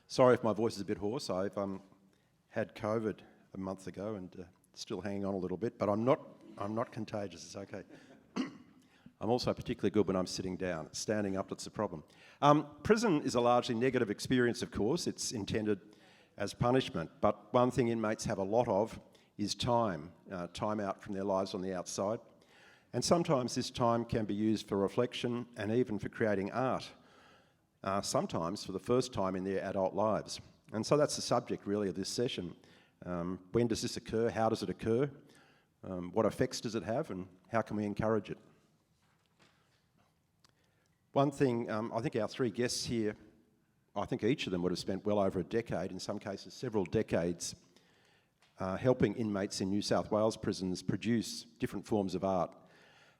Sorry if my voice is a bit hoarse. I've had COVID a month ago and still hanging on a little bit, but I'm not contagious. It's okay. I'm also particularly good when I'm sitting down. Standing up, that's the problem. Prison is a largely negative experience, of course. It's intended as punishment, but one thing inmates have a lot of is time out from their lives on the outside. And sometimes this time can be used for reflection and even for creating art, sometimes for the first time in their adult lives. And so that's the subject really of this session. When does this occur? How does it occur? What effects does it have, and how can we encourage it? One thing, I think our three guests here, I think each of them would have spent well over a decade, in some cases several decades, helping inmates in New South Wales prisons produce different forms of art.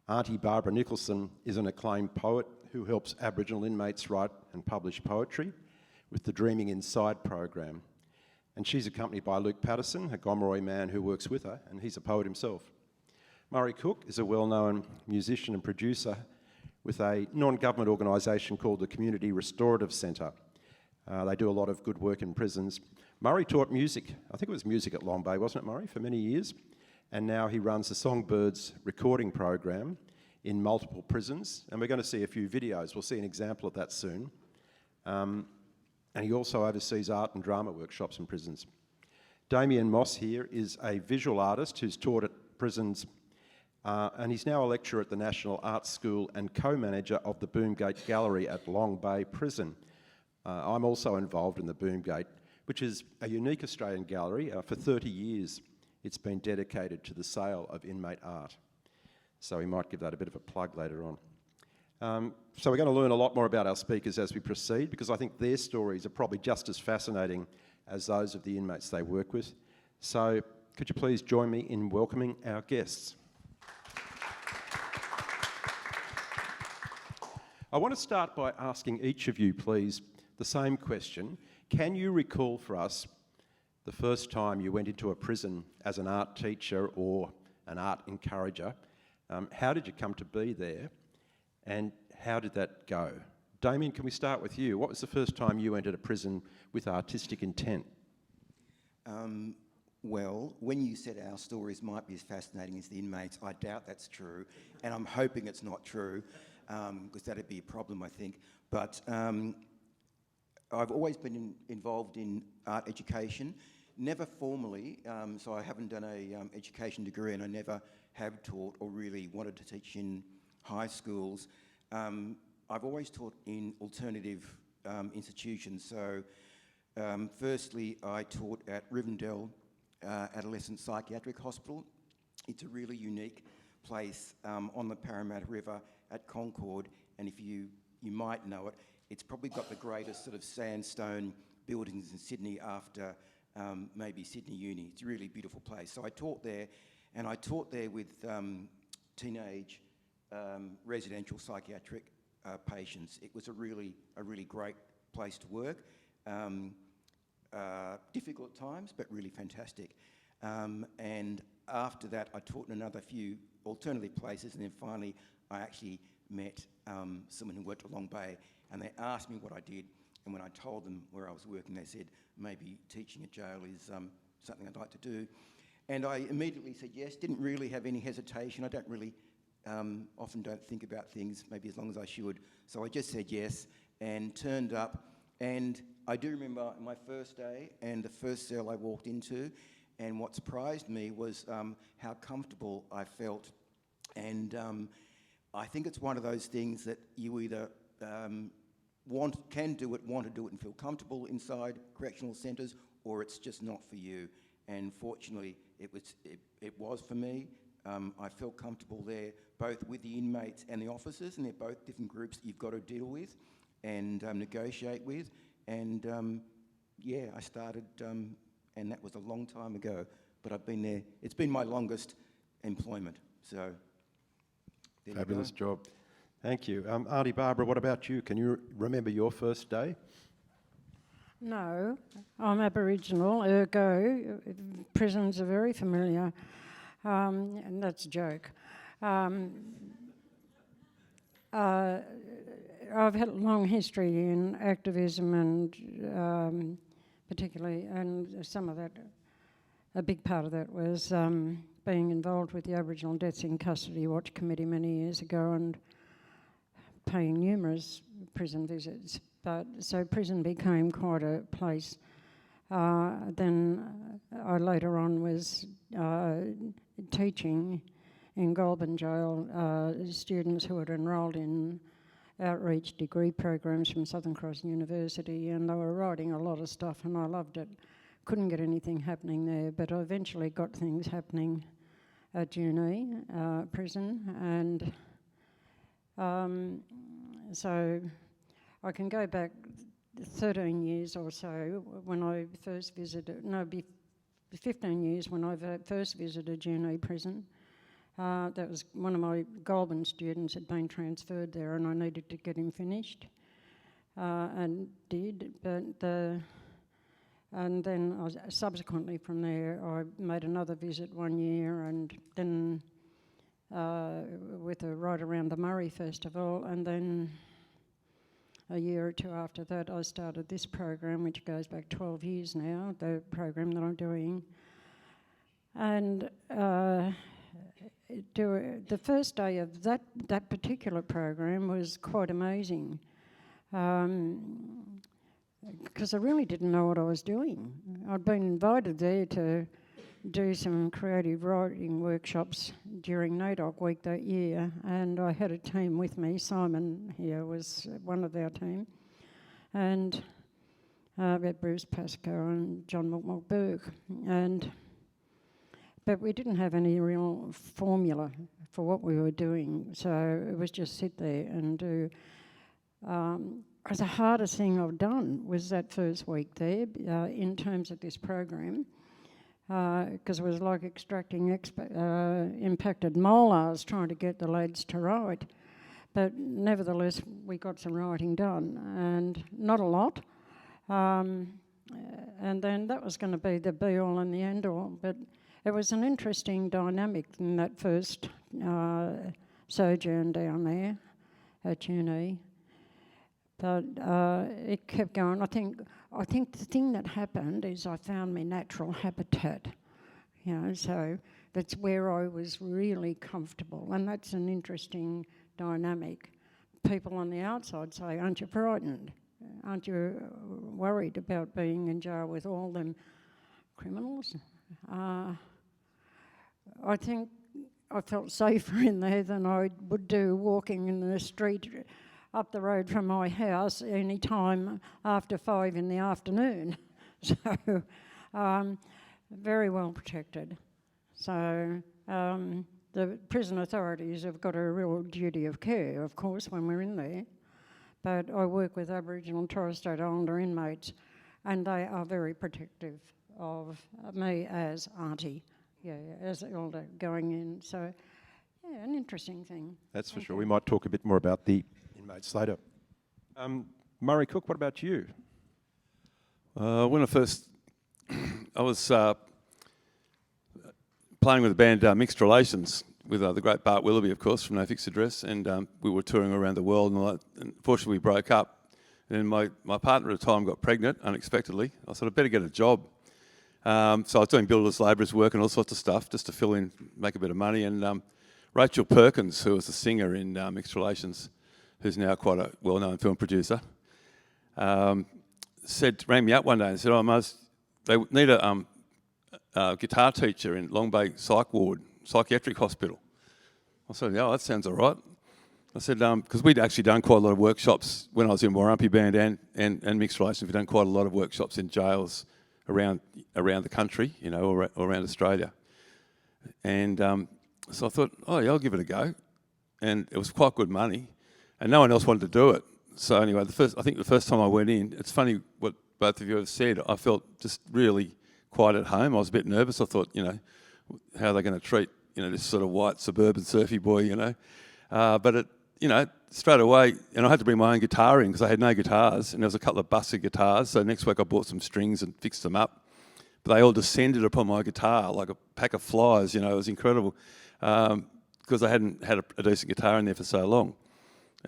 Aunty Barbara Nicholson is an acclaimed poet who helps Aboriginal inmates write and publish poetry with the Dreaming Inside program. And she's accompanied by Luke Patterson, a Gomeroi man who works with her, and he's a poet himself. Murray Cook is a well-known musician and producer with a non-government organisation called the Community Restorative Centre. They do a lot of good work in prisons. Murray taught music, I think it was music at Long Bay, wasn't it, Murray, for many years? And now he runs the Songbirds recording program in multiple prisons, and we're going to see a few videos. We'll see an example of that soon. And he also oversees art and drama workshops in prisons. Damian Moss here is a visual artist who's taught at prisons, and he's now a lecturer at the National Arts School and co-manager of the Boomgate Gallery at Long Bay Prison. I'm also involved in the Boomgate, which is a unique Australian gallery. For 30 years, it's been dedicated to the sale of inmate art. So we might give that a bit of a plug later on. So we're going to learn a lot more about our speakers as we proceed, because I think their stories are probably just as fascinating as those of the inmates they work with. So could you please join me in welcoming our guests? I want to start by asking each of you, please, the same question. Can you recall for us the first time you went into a prison as an art teacher or an art encourager? How did you come to be there, and how did that go? Damian, can we start with you? What was the first time you entered a prison with artistic intent? Well, when you said our stories might be as fascinating as the inmates, I doubt that's true, and I'm hoping it's not true, because that'd be a problem, I think. But I've always been involved in art education, never formally, so I haven't done a education degree, and I never have taught or really wanted to teach in high schools. I've always taught in alternative institutions. So firstly, I taught at Rivendell Adolescent Psychiatric Hospital. It's a really unique place on the Parramatta River at Concord, and if you might know it, it's probably got the greatest sort of sandstone buildings in Sydney after maybe Sydney Uni. It's a really beautiful place. So I taught there, and I taught there with teenage residential psychiatric patients. It was a really great place to work. Difficult times, but really fantastic. And after that, I taught in another few alternative places, and then finally, I actually met someone who worked at Long Bay, and they asked me what I did, and when I told them where I was working, they said, maybe teaching at jail is something I'd like to do. And I immediately said yes, didn't really have any hesitation. I don't really, often don't think about things maybe as long as I should. So I just said yes and turned up. And I do remember my first day and the first cell I walked into, and what surprised me was how comfortable I felt. And I think it's one of those things that you either can do it, want to do it and feel comfortable inside correctional centres, or it's just not for you. And fortunately, it was for me. I felt comfortable there, both with the inmates and the officers, and they're both different groups that you've got to deal with and negotiate with. And yeah, I started, and that was a long time ago, but I've been there. It's been my longest employment, so there Fabulous job. Thank you. Aunty Barbara, what about you? Can you remember your first day? No, I'm Aboriginal, ergo prisons are very familiar, and that's a joke. I I've had a long history in activism and particularly, and some of that, a big part of that was being involved with the Aboriginal Deaths in Custody Watch Committee many years ago and paying numerous prison visits. But so prison became quite a place. Then I later on was teaching in Goulburn Jail students who had enrolled in outreach degree programs from Southern Cross University, and they were writing a lot of stuff and I loved it. Couldn't get anything happening there, but I eventually got things happening at uni prison, and so I can go back 13 years or so when I first visited, 15 years when I first visited uni prison. That was one of my Goulburn students had been transferred there and I needed to get him finished, and did, and then subsequently from there I made another visit one year, and then right around the Murray Festival, and then a year or two after that I started this program, which goes back 12 years now, the program that I'm doing. And the first day of that particular program was quite amazing, because I really didn't know what I was doing. I'd been invited there to do some creative writing workshops during NAIDOC week that year, and I had a team with me. Simon here was one of our team, and we had Bruce Pascoe and John McMurburg, but we didn't have any real formula for what we were doing, so it was just sit there and do. The hardest thing I've done was that first week there in terms of this program, because it was like extracting impacted molars trying to get the lads to write. But nevertheless, we got some writing done, and not a lot. And then that was going to be the be-all and the end-all. But it was an interesting dynamic in that first sojourn down there at uni. But it kept going. I think the thing that happened is I found my natural habitat, so that's where I was really comfortable, and that's an interesting dynamic. People on the outside say, aren't you frightened? Aren't you worried about being in jail with all them criminals? I think I felt safer in there than I would do walking in the street up the road from my house any time after 5 in the afternoon. So very well protected. So the prison authorities have got a real duty of care, of course, when we're in there. But I work with Aboriginal and Torres Strait Islander inmates, and they are very protective of me as auntie, as elder going in. So, yeah, an interesting thing. That's for sure. We might talk a bit more about the inmates later. Murray Cook, what about you? When I was playing with the band Mixed Relations with the great Bart Willoughby, of course, from No Fixed Address, and we were touring around the world, and unfortunately we broke up. And then my partner at the time got pregnant unexpectedly. I said, I better get a job. So I was doing builders, labourers work and all sorts of stuff just to fill in, make a bit of money. And Rachel Perkins, who was the singer in Mixed Relations, who's now quite a well-known film producer, rang me up one day and said, they need a guitar teacher in Long Bay psychiatric hospital. I said, yeah, that sounds all right. I said, because we'd actually done quite a lot of workshops when I was in Warumpi Band and Mixed Relations. We'd done quite a lot of workshops in jails around the country, or around Australia. And so I thought, oh yeah, I'll give it a go. And it was quite good money. And no one else wanted to do it. So anyway, the first time I went in, it's funny what both of you have said, I felt just really quiet at home. I was a bit nervous. I thought, how are they going to treat, this sort of white suburban surfy boy, But it, straight away, and I had to bring my own guitar in because I had no guitars, and there was a couple of busted guitars. So next week I bought some strings and fixed them up. But they all descended upon my guitar like a pack of flies, it was incredible. Because I hadn't had a decent guitar in there for so long.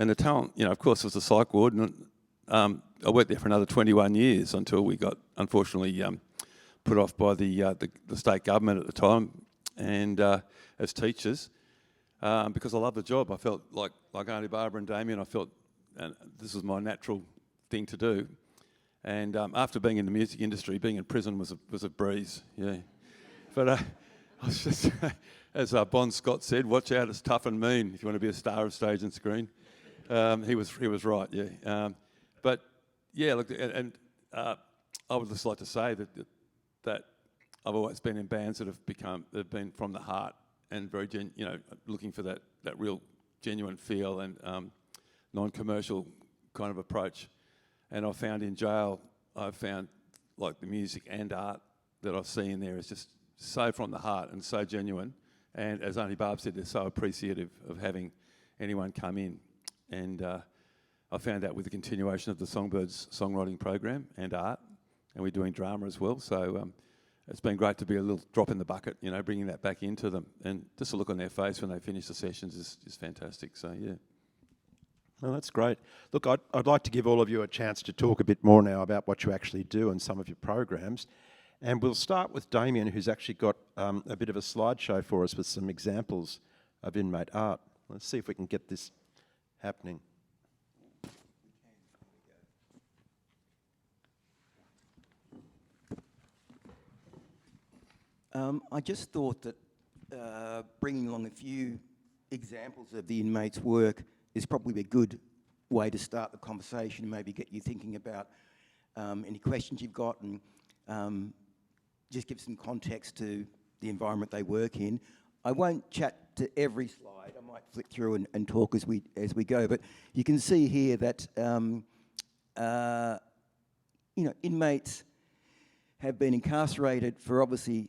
And the talent, you know, of course, was a psych ward, and I worked there for another 21 years until we got, unfortunately, put off by the state government at the time, and as teachers, because I loved the job. I felt like Aunty Barbara and Damian, I felt this was my natural thing to do. And after being in the music industry, being in prison was a breeze, yeah. But I was just, as Bon Scott said, watch out, it's tough and mean if you want to be a star of stage and screen. He was right, yeah. But yeah, look, and I would just like to say that I've always been in bands that have been from the heart and very looking for that real genuine feel and non-commercial kind of approach. And I found in jail, like the music and art that I see in there is just so from the heart and so genuine. And as Aunty Barb said, they're so appreciative of having anyone come in. And I found that with the continuation of the Songbirds songwriting program and art, and we're doing drama as well. So it's been great to be a little drop in the bucket, you know, bringing that back into them. And just a look on their face when they finish the sessions is fantastic. So, yeah. Well, that's great. Look, I'd like to give all of you a chance to talk a bit more now about what you actually do and some of your programs. And we'll start with Damian, who's actually got a bit of a slideshow for us with some examples of inmate art. Let's see if we can get this happening. I just thought that bringing along a few examples of the inmates' work is probably a good way to start the conversation and maybe get you thinking about any questions you've got, and just give some context to the environment they work in. I won't chat to every slide. I might flick through and talk as we go, but you can see here that inmates have been incarcerated for obviously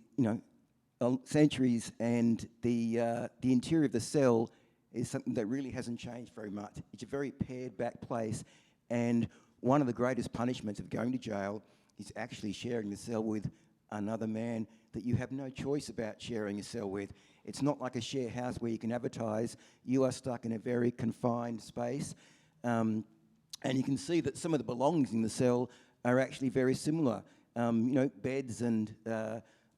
centuries, and the interior of the cell is something that really hasn't changed very much. It's a very pared back place, and one of the greatest punishments of going to jail is actually sharing the cell with another man that you have no choice about sharing a cell with. It's not like a share house where you can advertise. You are stuck in a very confined space, and you can see that some of the belongings in the cell are actually very similar. Beds and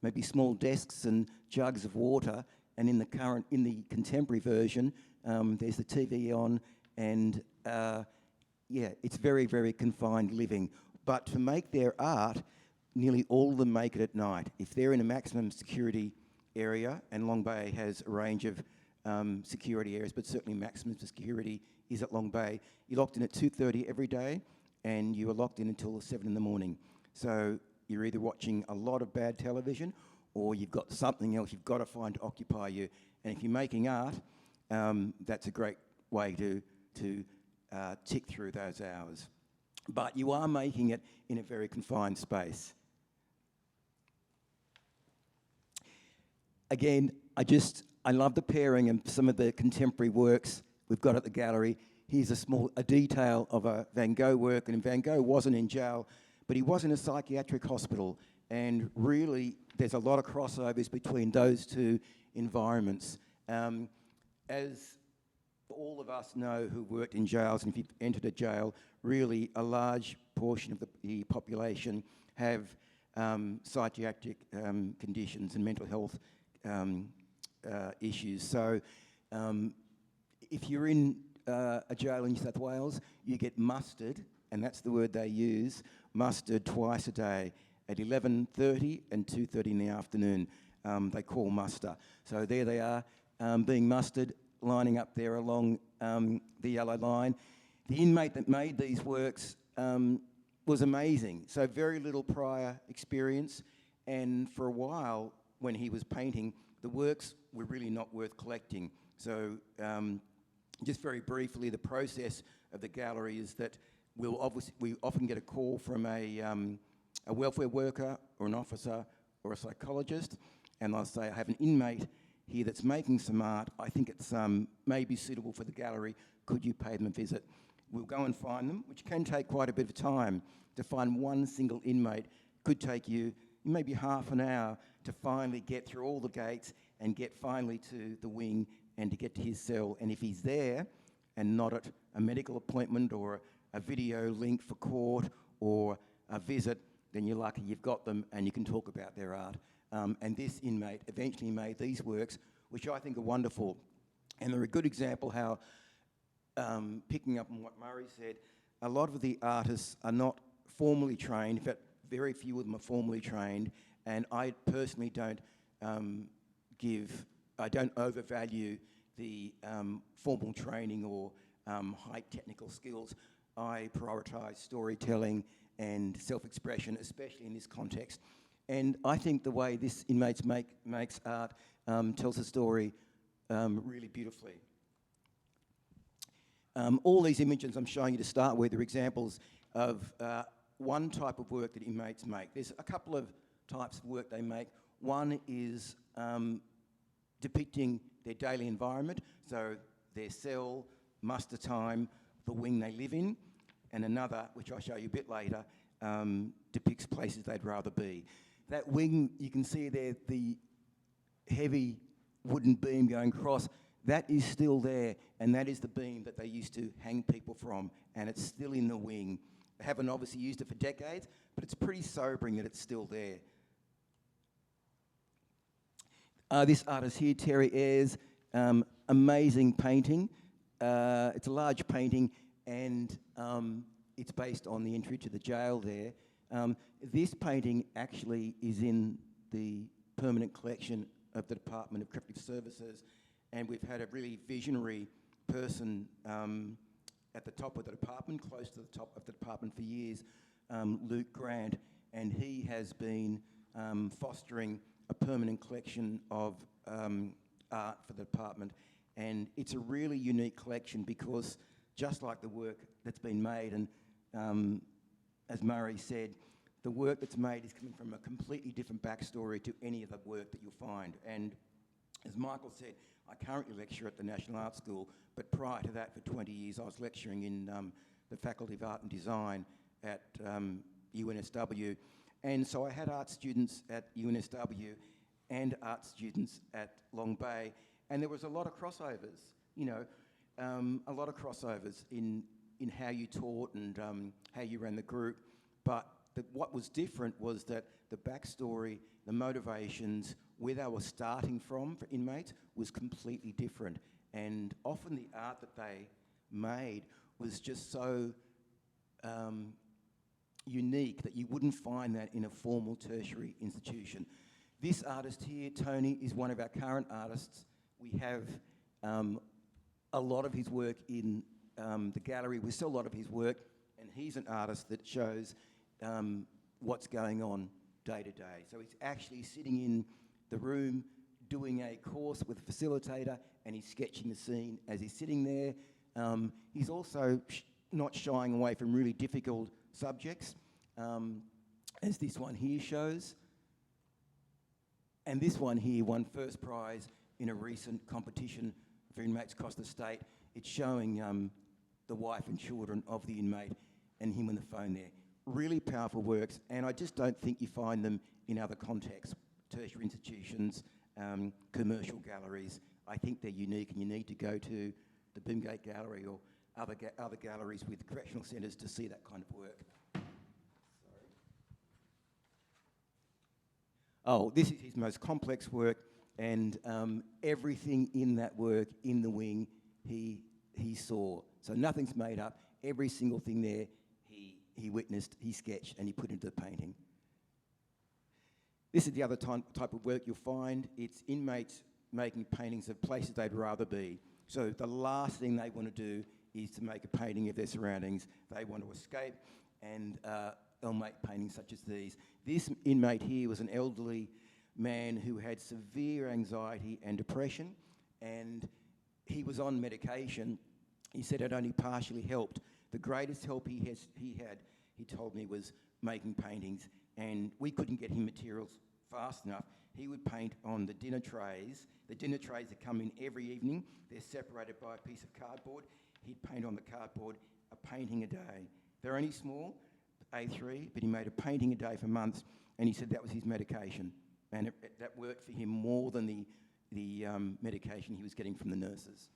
maybe small desks and jugs of water. And in the contemporary version, there's the TV on, and it's very, very confined living. But to make their art, nearly all of them make it at night. If they're in a maximum security area, and Long Bay has a range of security areas, but certainly maximum security is at Long Bay, you're locked in at 2:30 every day, and you are locked in until 7 in the morning. So you're either watching a lot of bad television, or you've got something else you've got to find to occupy you. And if you're making art, that's a great way to tick through those hours. But you are making it in a very confined space. Again, I love the pairing and some of the contemporary works we've got at the gallery. Here's a detail of a Van Gogh work, and Van Gogh wasn't in jail, but he was in a psychiatric hospital. And really, there's a lot of crossovers between those two environments. As all of us know who worked in jails, and if you've entered a jail, really a large portion of the population have psychiatric conditions and mental health issues. So if you're in a jail in New South Wales, you get mustered, and that's the word they use, mustered twice a day, at 11:30 and 2:30 in the afternoon. They call muster. So there they are, being mustered, lining up there along the yellow line. The inmate that made these works was amazing. So very little prior experience, and for a while, when he was painting, the works were really not worth collecting. So just very briefly, the process of the gallery is that we often get a call from a welfare worker or an officer or a psychologist, and they'll say, I have an inmate here that's making some art. I think it's maybe suitable for the gallery. Could you pay them a visit? We'll go and find them, which can take quite a bit of time. To find one single inmate could take you maybe half an hour to finally get through all the gates and get finally to the wing and to get to his cell. And if he's there, and not at a medical appointment or a video link for court or a visit, then you're lucky you've got them and you can talk about their art. And this inmate eventually made these works, which I think are wonderful. And they're a good example how, picking up on what Murray said, a lot of the artists are not formally trained. In fact, very few of them are formally trained. And I personally don't overvalue the formal training or high technical skills. I prioritise storytelling and self-expression, especially in this context. And I think the way this inmates makes art tells a story really beautifully. All these images I'm showing you to start with are examples of one type of work that inmates make. There's a couple of types of work they make. One is depicting their daily environment, so their cell, muster time, the wing they live in, and another, which I'll show you a bit later, depicts places they'd rather be. That wing, you can see there the heavy wooden beam going across, that is still there, and that is the beam that they used to hang people from, and it's still in the wing. They haven't obviously used it for decades, but it's pretty sobering that it's still there. This artist here, Terry Ayres, amazing painting. It's a large painting, and it's based on the entry to the jail there. This painting actually is in the permanent collection of the Department of Corrective Services, and we've had a really visionary person at the top of the department, close to the top of the department for years, Luke Grant, and he has been fostering a permanent collection of art for the department. And it's a really unique collection because just like the work that's been made, and as Murray said, the work that's made is coming from a completely different backstory to any of the work that you'll find. And as Michael said, I currently lecture at the National Art School, but prior to that, for 20 years, I was lecturing in the Faculty of Art and Design at UNSW. And so I had art students at UNSW and art students at Long Bay, and there was a lot of crossovers, you know, a lot of crossovers in how you taught and how you ran the group. But what was different was that the backstory, the motivations, where they were starting from for inmates was completely different. And often the art that they made was just so unique that you wouldn't find that in a formal tertiary institution. This artist here, Tony, is one of our current artists. We have a lot of his work in the gallery. We sell a lot of his work, and he's an artist that shows what's going on day to day. So he's actually sitting in the room doing a course with a facilitator, and he's sketching the scene as he's sitting there. He's also not shying away from really difficult subjects, as this one here shows. And this one here won first prize in a recent competition for inmates across the state. It's showing the wife and children of the inmate and him on the phone there. Really powerful works, and I just don't think you find them in other contexts, tertiary institutions, commercial galleries. I think they're unique, and you need to go to the Boomgate Gallery or other galleries with correctional centres to see that kind of work. Sorry. Oh, this is his most complex work, and everything in that work, in the wing, he saw. So nothing's made up. Every single thing there, he witnessed, he sketched, and he put into the painting. This is the other type of work you'll find. It's inmates making paintings of places they'd rather be. So the last thing they want to do is to make a painting of their surroundings. They want to escape, and they'll make paintings such as these. This inmate here was an elderly man who had severe anxiety and depression, and he was on medication. He said it only partially helped. The greatest help he had, he told me, was making paintings, and we couldn't get him materials fast enough. He would paint on the dinner trays. The dinner trays that come in every evening, they're separated by a piece of cardboard. He'd paint on the cardboard a painting a day. They're only small, A3, but he made a painting a day for months, and he said that was his medication, and that worked for him more than the medication he was getting from the nurses.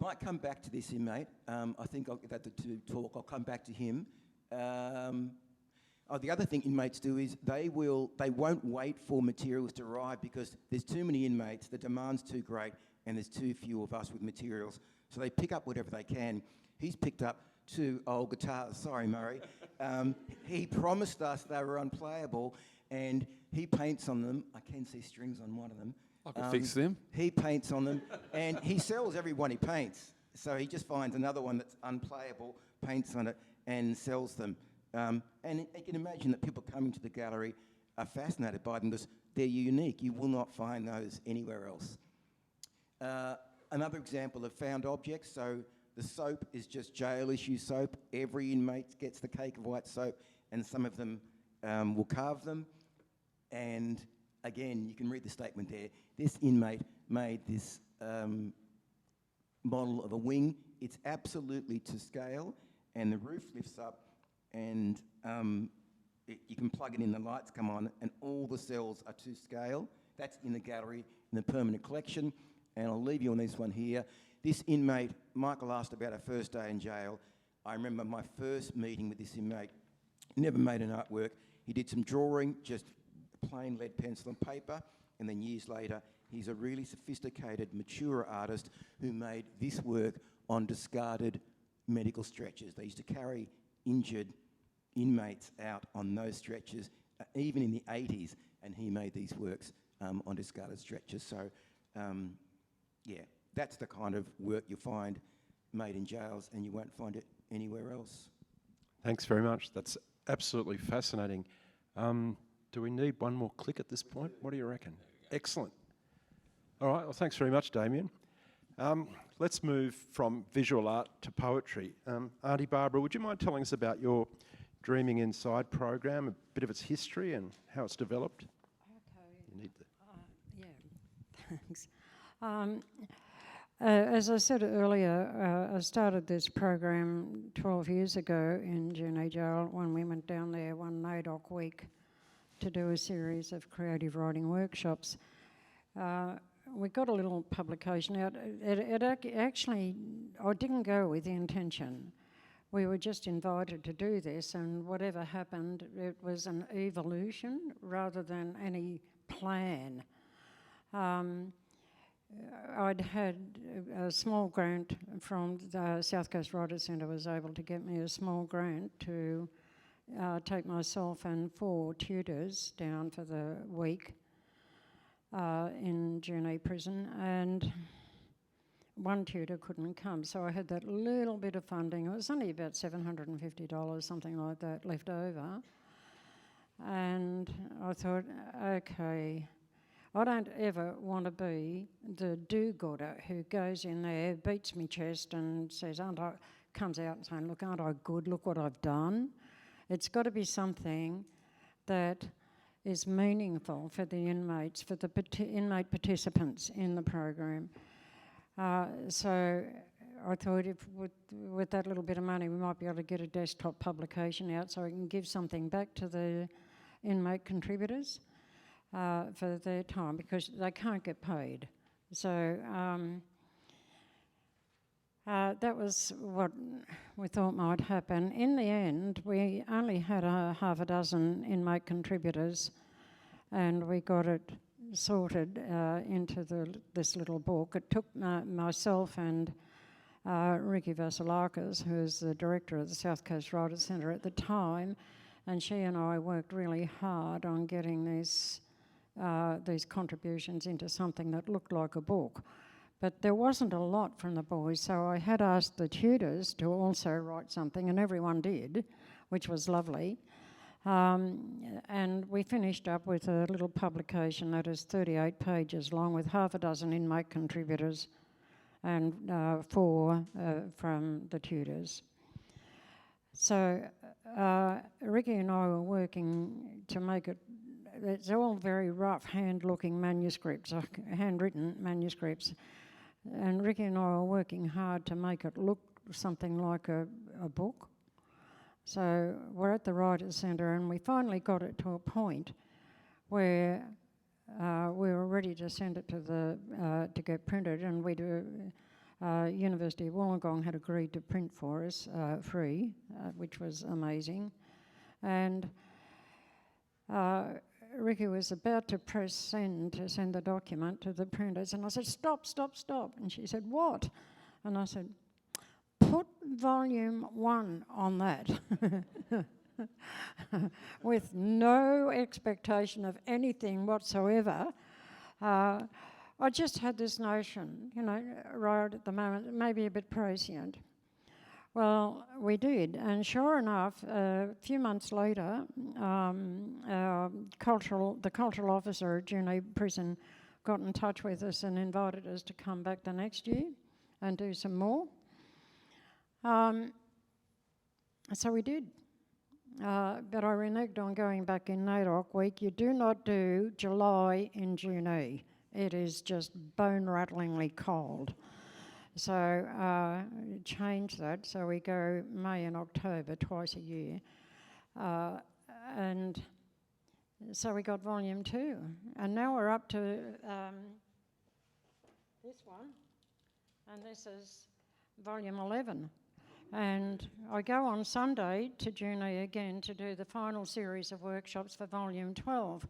might come back to this inmate. I think I'll get that to talk. I'll come back to him. The other thing inmates do is they won't wait for materials to arrive because there's too many inmates, the demand's too great, and there's too few of us with materials. So they pick up whatever they can. He's picked up 2 old guitars. Sorry, Murray. He promised us they were unplayable, and he paints on them. I can see strings on one of them. I can fix them. He paints on them, and he sells every one he paints. So he just finds another one that's unplayable, paints on it, and sells them. And you can imagine that people coming to the gallery are fascinated by them because they're unique. You will not find those anywhere else. Another example of found objects. So the soap is just jail issue soap. Every inmate gets the cake of white soap, and some of them will carve them. And again, you can read the statement there. This inmate made this model of a wing. It's absolutely to scale, and the roof lifts up, and you can plug it in, the lights come on, and all the cells are to scale. That's in the gallery, in the permanent collection. And I'll leave you on this one here. This inmate, Michael asked about our first day in jail. I remember my first meeting with this inmate. Never made an artwork. He did some drawing, just plain lead pencil and paper, and then years later, he's a really sophisticated, mature artist who made this work on discarded medical stretchers. They used to carry injured inmates out on those stretchers, even in the 80s, and he made these works on discarded stretchers. So, yeah, that's the kind of work you'll find made in jails, and you won't find it anywhere else. Thanks very much. That's absolutely fascinating. Do we need one more click at this point? What do you reckon? Excellent. All right, well, thanks very much, Damian. Let's move from visual art to poetry. Aunty Barbara, would you mind telling us about your Dreaming Inside program, a bit of its history and how it's developed? Okay. You need the... Yeah, thanks. As I said earlier, I started this program 12 years ago in Junee Jail when we went down there one NAIDOC week to do a series of creative writing workshops. We got a little publication out. Actually, I didn't go with the intention. We were just invited to do this, and whatever happened, it was an evolution rather than any plan. I'd had a small grant from the South Coast Writers Centre, was able to get me a small grant to take myself and 4 tutors down for the week in Junee Prison, and one tutor couldn't come, so I had that little bit of funding. It was only about $750, something like that, left over. And I thought, okay, I don't ever want to be the do-gooder who goes in there, beats me chest and says, comes out and saying, look, aren't I good? Look what I've done. It's got to be something that is meaningful for the inmates, for the inmate participants in the program. So I thought if with that little bit of money, we might be able to get a desktop publication out so I can give something back to the inmate contributors for their time, because they can't get paid. So that was what we thought might happen. In the end, we only had half a dozen inmate contributors, and we got it sorted into this little book. It took myself and Ricky Vasilakis, who is the director of the South Coast Writers Centre at the time, and she and I worked really hard on getting these contributions into something that looked like a book. But there wasn't a lot from the boys, so I had asked the tutors to also write something, and everyone did, which was lovely. And we finished up with a little publication that is 38 pages long with half a dozen inmate contributors and 4 from the tutors. So Ricky and I were working to make it, it's all very rough hand-looking manuscripts, handwritten manuscripts, and Ricky and I were working hard to make it look something like a book. So we're at the Writers Centre, and we finally got it to a point where we were ready to send it to get printed, and we'd University of Wollongong had agreed to print for us free, which was amazing. And Ricky was about to press send to send the document to the printers, and I said, stop. And she said, what? And I said, put volume 1 on that. With no expectation of anything whatsoever. I just had this notion, right at the moment, maybe a bit prescient. Well, we did, and sure enough, a few months later, the cultural officer at Junee Prison got in touch with us and invited us to come back the next year and do some more. So we did. But I reneged on going back in NAIDOC week. You do not do July in Junee. It is just bone-rattlingly cold. So change that. So we go May and October twice a year. And so we got volume 2. And now we're up to this one. And this is volume 11. And I go on Sunday to Junee again to do the final series of workshops for volume 12.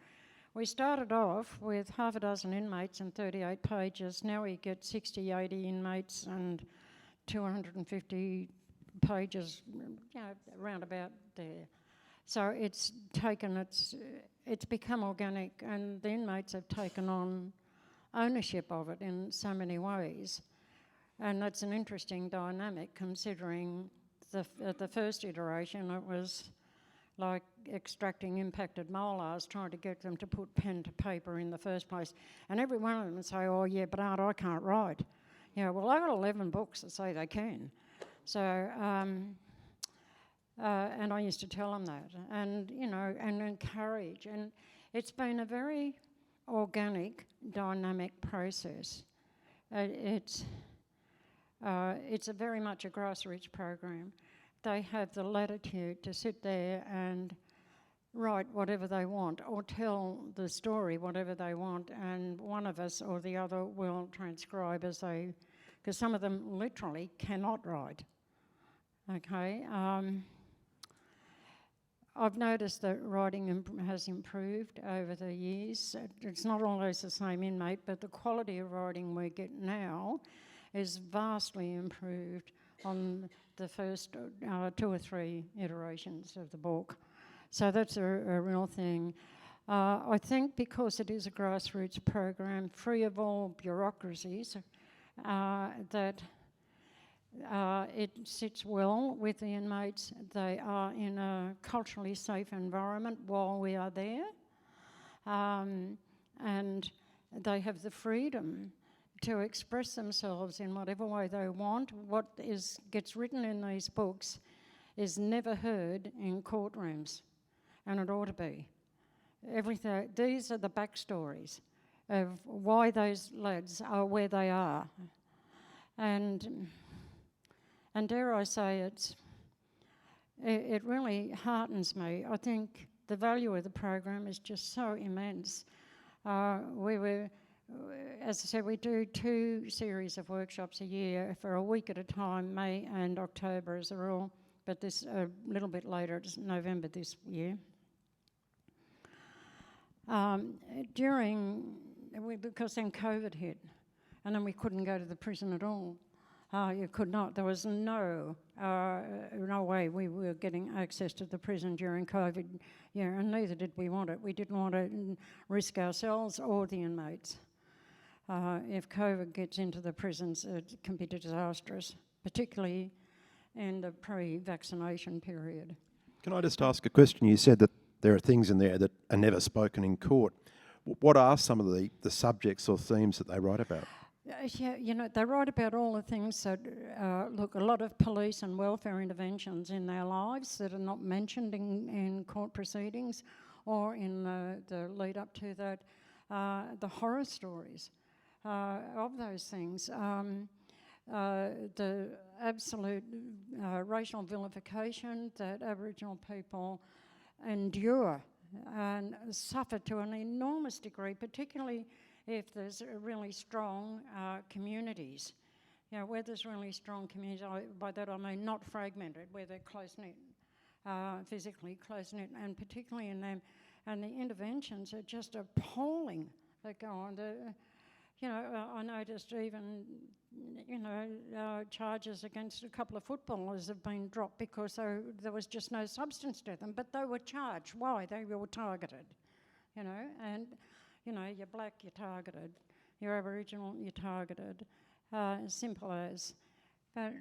We started off with half a dozen inmates and 38 pages. Now we get 60, 80 inmates and 250 pages, around about there. So it's become organic, and the inmates have taken on ownership of it in so many ways. And that's an interesting dynamic, considering the first iteration it was like extracting impacted molars, trying to get them to put pen to paper in the first place. And every one of them would say, oh yeah, but Aunt, I can't write. Well, I've got 11 books that say they can. So, and I used to tell them that, and and encourage. And it's been a very organic, dynamic process. It's very much a grassroots program. They have the latitude to sit there and write whatever they want, or tell the story whatever they want, and one of us or the other will transcribe as they, because some of them literally cannot write. Okay. I've noticed that writing has improved over the years. It's not always the same inmate, but the quality of writing we get now is vastly improved on the first 2 or 3 iterations of the book. So that's a real thing. I think because it is a grassroots program, free of all bureaucracies, that it sits well with the inmates. They are in a culturally safe environment while we are there. And they have the freedom to express themselves in whatever way they want. What gets written in these books is never heard in courtrooms, and it ought to be. Everything. These are the backstories of why those lads are where they are. And dare I say, it really heartens me. I think the value of the program is just so immense. As I said, we do 2 series of workshops a year for a week at a time, May and October as a rule, but this a little bit later, it's November this year. Because then COVID hit, and then we couldn't go to the prison at all. You could not. There was no way we were getting access to the prison during COVID, and neither did we want it. We didn't want to risk ourselves or the inmates. If COVID gets into the prisons, it can be disastrous, particularly in the pre-vaccination period. Can I just ask a question? You said that there are things in there that are never spoken in court. What are some of the subjects or themes that they write about? They write about all the things that, a lot of police and welfare interventions in their lives that are not mentioned in court proceedings or in the lead up to that, the horror stories of those things, the absolute racial vilification that Aboriginal people endure and suffer to an enormous degree, particularly if there's really strong communities You know, where there's really strong communities, by that I mean not fragmented, where they're close-knit, physically close-knit, and particularly in them. And the interventions are just appalling that go on. I noticed even, charges against a couple of footballers have been dropped because there was just no substance to them, but they were charged. Why? They were targeted, and, you're black, you're targeted. You're Aboriginal, you're targeted. As simple as. But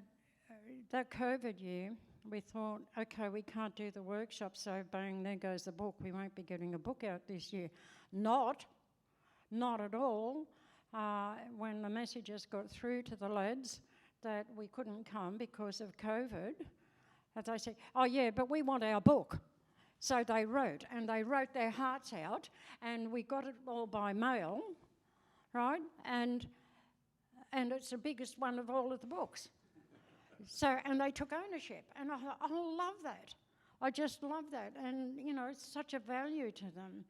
that COVID year, we thought, okay, we can't do the workshop, so bang, there goes the book. We won't be getting a book out this year. Not at all. When the messages got through to the lads that we couldn't come because of COVID, they said, oh yeah, but we want our book. So they wrote their hearts out, and we got it all by mail, right? And it's the biggest one of all of the books. So, and they took ownership, and I thought, I love that. I just love that, and it's such a value to them.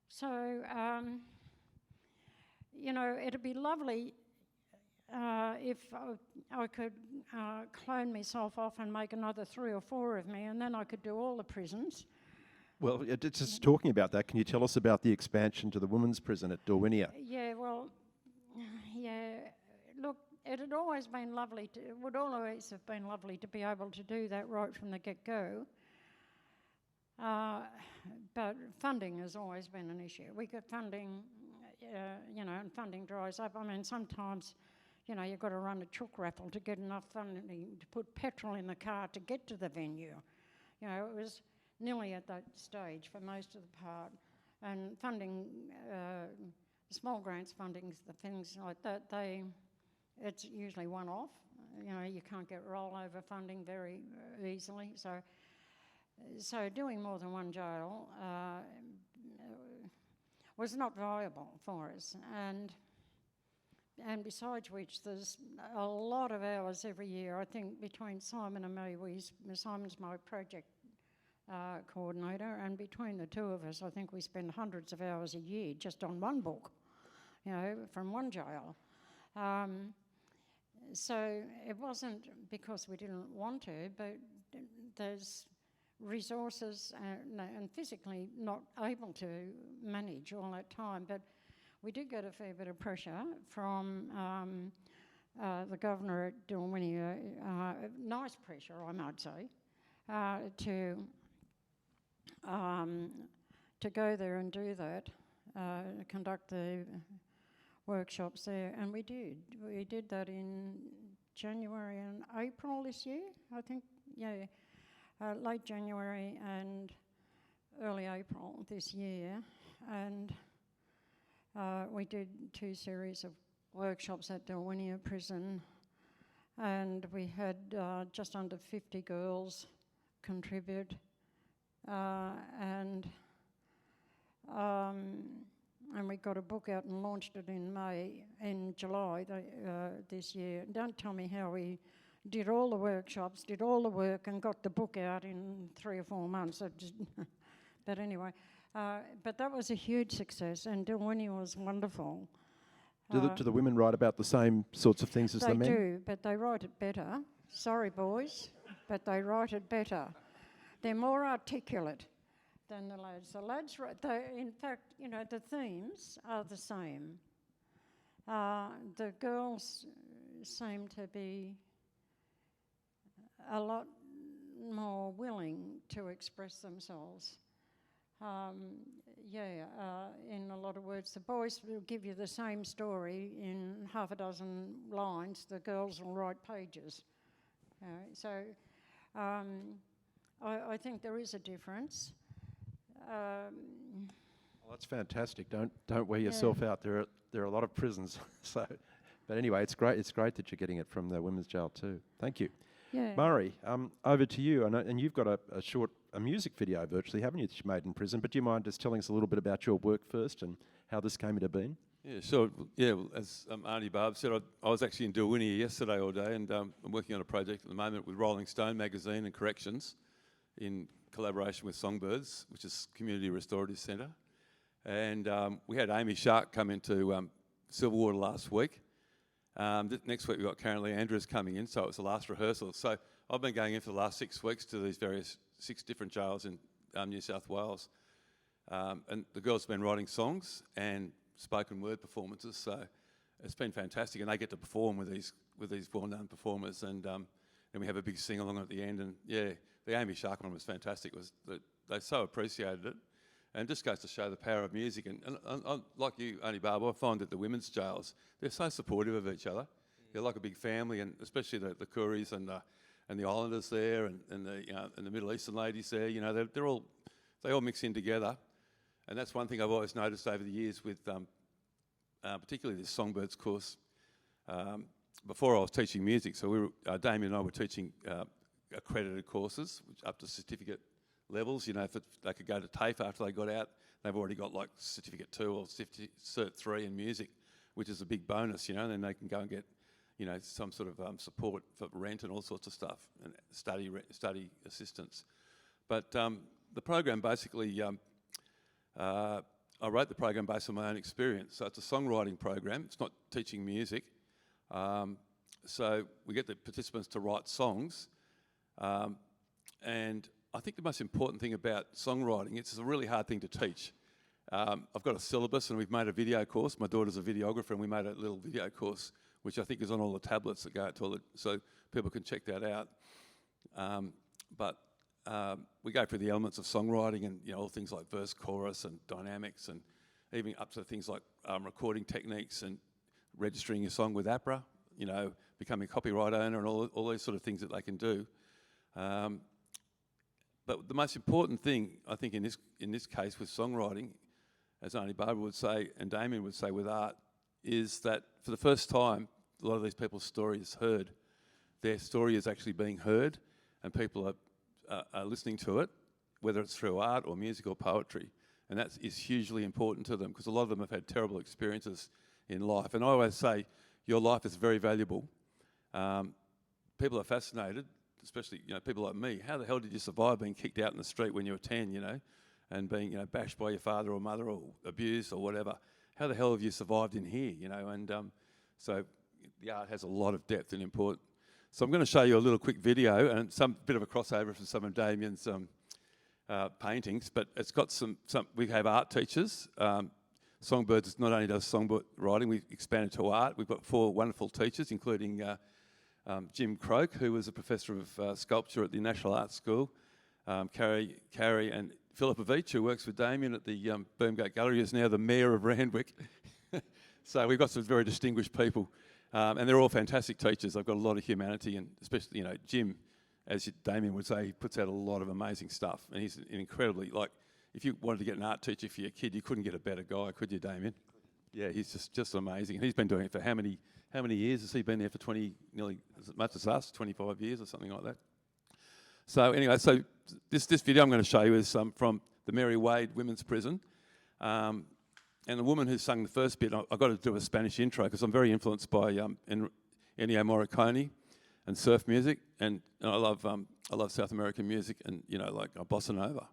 So, it'd be lovely if I could clone myself off and make another 3 or 4 of me, and then I could do all the prisons. Well, just talking about that, can you tell us about the expansion to the women's prison at Dyllwinia? Look, it had always been lovely, it would always have been lovely to be able to do that right from the get-go. But funding has always been an issue. We get funding, and funding dries up. I mean, sometimes, you've got to run a chook raffle to get enough funding to put petrol in the car to get to the venue. It was nearly at that stage for most of the part. And funding, small grants fundings, the things like that, it's usually one-off. You can't get rollover funding very easily. So doing more than one jail was not viable for us. And besides which, there's a lot of hours every year. I think between Simon and me, Simon's my project coordinator, and between the two of us, I think we spend hundreds of hours a year just on one book, from one jail. So it wasn't because we didn't want to, but there's resources and physically not able to manage all that time. But we did get a fair bit of pressure from the governor at Dyllwinia, nice pressure, I might say, to go there and do that, conduct the workshops there, and we did. We did that in January and April this year, I think, late January and early April this year, and we did 2 series of workshops at Dyllwinia Prison, and we had just under 50 girls contribute, and we got a book out and launched it in July this year. Don't tell me how we did all the workshops, did all the work, and got the book out in 3 or 4 months. But anyway, but that was a huge success, and Dyllwinia was wonderful. Do the women write about the same sorts of things as the men? They do, but they write it better. Sorry, boys, but they write it better. They're more articulate than the lads. The lads, in fact, the themes are the same. The girls seem to be a lot more willing to express themselves. In a lot of words. The boys will give you the same story in half a dozen lines. The girls will write pages. I think there is a difference. Well, that's fantastic. Don't wear yourself out. There are a lot of prisons. But anyway, it's great. It's great that you're getting it from the women's jail too. Thank you. Yeah. Murray, over to you. And you've got a music video virtually, haven't you, that you made in prison? But do you mind just telling us a little bit about your work first and how this came into being? Yeah, sure. Yeah, well, as Aunty Barb said, I was actually in Dyllwinia yesterday all day, and I'm working on a project at the moment with Rolling Stone magazine and Corrections in collaboration with Songbirds, which is Community Restorative Centre. And we had Amy Shark come into Silverwater last week, Next week we've got Karen Lee Andrews coming in, so it's the last rehearsal. So I've been going in for the last 6 weeks to these various 6 different jails in New South Wales. And the girls have been writing songs and spoken word performances, so it's been fantastic. And they get to perform with these well-known performers, and then we have a big sing-along at the end. And yeah, the Amy Shark one was fantastic. They so appreciated it, and it just goes to show the power of music. And like you, Aunty Barbara, I find that the women's jails, they're so supportive of each other. They're like a big family, and especially the Kooris and the Islanders there, and the Middle Eastern ladies there. You know, they all mix in together. And that's one thing I've always noticed over the years with particularly this Songbirds course. Before I was teaching music, so Damian and I were teaching accredited courses, which up to certificate levels. You know, if they could go to TAFE after they got out, they've already got like certificate 2 or cert 3 in music, which is a big bonus, you know, and then they can go and get, you know, some sort of support for rent and all sorts of stuff, and study assistance. But the program basically, I wrote the program based on my own experience. So it's a songwriting program. It's not teaching music. So we get the participants to write songs. And I think the most important thing about songwriting, it's a really hard thing to teach. I've got a syllabus, and we've made a video course. My daughter's a videographer, and we made a little video course, which I think is on all the tablets that go out to all so people can check that out. But we go through the elements of songwriting, and all things like verse, chorus, and dynamics, and even up to things like recording techniques and registering your song with APRA, becoming a copyright owner, and all these sort of things that they can do. But the most important thing, I think, in this case with songwriting, as Aunty Barbara would say, and Damian would say with art, is that for the first time, a lot of these people's story is heard. Their story is actually being heard, and people are listening to it, whether it's through art or music or poetry. And that is hugely important to them, because a lot of them have had terrible experiences in life. And I always say, your life is very valuable. People are fascinated, especially people like me. How the hell did you survive being kicked out in the street when you were 10, and being bashed by your father or mother or abused or whatever? How the hell have you survived in here, And so the art has a lot of depth and importance. So I'm going to show you a little quick video, and some bit of a crossover from some of Damian's paintings, but it's got some we have art teachers. Songbirds not only does songbook writing, we've expanded to art. We've got 4 wonderful teachers, including Jim Croak, who was a professor of sculpture at the National Art School, Carrie and Philippa Veach, who works with Damian at the Boomgate Gallery, is now the Mayor of Randwick. So we've got some very distinguished people, and they're all fantastic teachers. They've got a lot of humanity, and especially, Jim, as Damian would say, he puts out a lot of amazing stuff, and he's incredibly, if you wanted to get an art teacher for your kid, you couldn't get a better guy, could you, Damian? Yeah, he's just amazing. And he's been doing it for how many years? Has he been there for 20, nearly as much as us, 25 years or something like that? So anyway, this video I'm going to show you is from the Mary Wade Women's Prison. And the woman who sung the first bit, I've got to do a Spanish intro because I'm very influenced by Ennio Morricone and surf music, and I love South American music, and like bossa nova.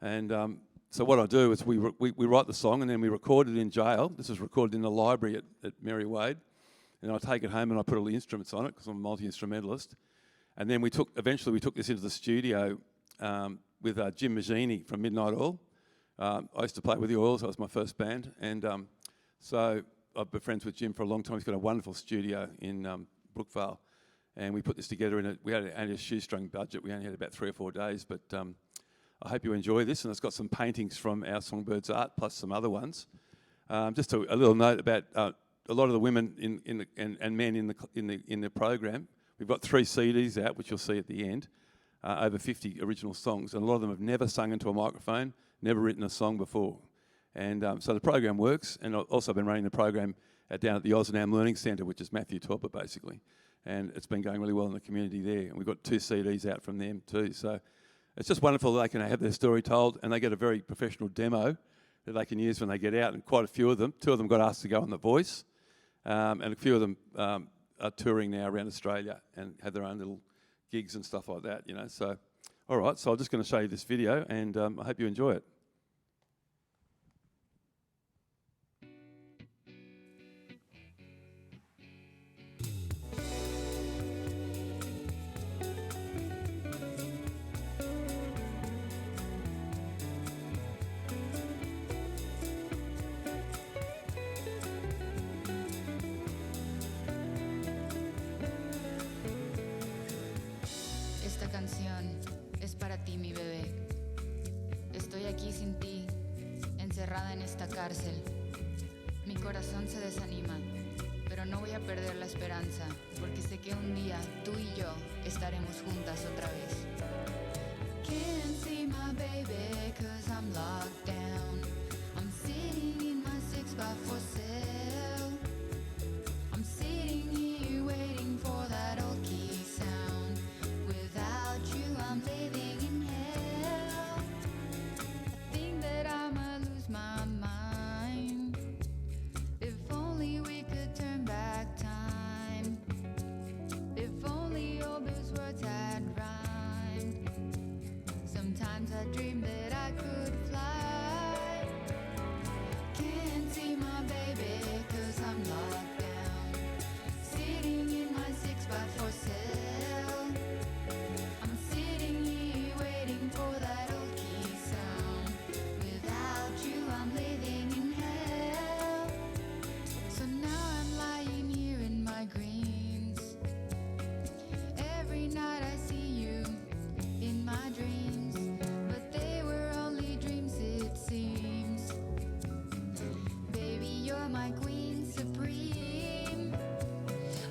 And so what I do is we write the song, and then we record it in jail. This was recorded in the library at Mary Wade, and I take it home and I put all the instruments on it because I'm a multi-instrumentalist. And then eventually we took this into the studio with Jim Maggini from Midnight Oil. I used to play with the Oils. That was my first band, and so I've been friends with Jim for a long time. He's got a wonderful studio in Brookvale, and we put this together we had only a shoestring budget. We only had about 3 or 4 days, but I hope you enjoy this, and it's got some paintings from our Songbirds art plus some other ones. Just a little note about a lot of the women and men in the program. We've got 3 CDs out, which you'll see at the end. Over 50 original songs, and a lot of them have never sung into a microphone, never written a song before. And so the program works, and I've also been running the program down at the Ozanam Learning Centre, which is Matthew Topper basically, and it's been going really well in the community there, and we've got 2 CDs out from them too. So it's just wonderful that they can have their story told, and they get a very professional demo that they can use when they get out, and quite a few of them. 2 of them got asked to go on The Voice, and a few of them are touring now around Australia and have their own little gigs and stuff like that, So, all right, so I'm just going to show you this video, and I hope you enjoy it. encerrada en esta cárcel. Mi corazón se desanima, pero no voy a perder la esperanza, porque sé que un día tú y yo estaremos juntas otra vez. Can't see my baby 'cause I'm locked down. I'm sitting in my 6x4 cell. I'm sitting here waiting for that old key sound. Without you I'm living in hell. I think that I'ma lose my mind. If only we could turn back time. If only all those words had rhymed. Sometimes I dream that I could fly. Can't see my baby 'cause I'm locked down. Sitting in my 6x4 cell. I'm sitting here waiting for that old key sound. Without you I'm living in hell. So now I'm lying here in my greens. Every night I see you in my dreams, but they were only dreams it seems. Baby, you're my queen supreme.